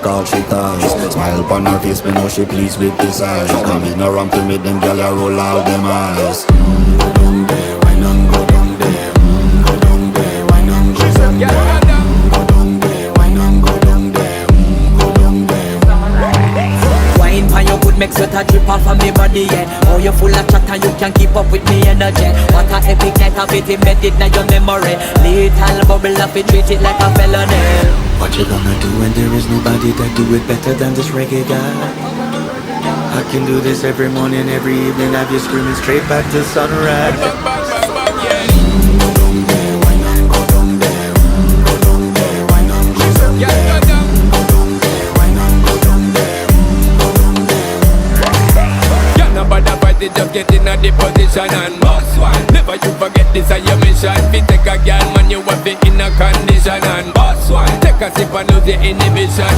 Call she ties. Smile upon her face, me know she pleased with this eyes. Come in around to make them gyal a roll out them eyes. Go down there, why not go down there? Go down there, why not go down there? Go down there, why not go down there? Go down there. Wine pan your good make sweat a drip off of me body, yeah. Oh, you full of chat and you can keep up with me energy. What a epic night of it embedded in your memory. Little bubble up it, treat it like a felony. What you gonna do when there is nobody that do it better than this reggae guy? I can do this every morning, every evening, have you screaming straight back to sunrise. Go down there, why not go down there? Go down there, why not go down there? Go down there, why not go down there? Go down there. You're not bad about it, just get in a the position and boss one. Never you forget this is your mission. Fi take a girl man, you have it in a condition and boss one. Take a sip and lose the inhibition.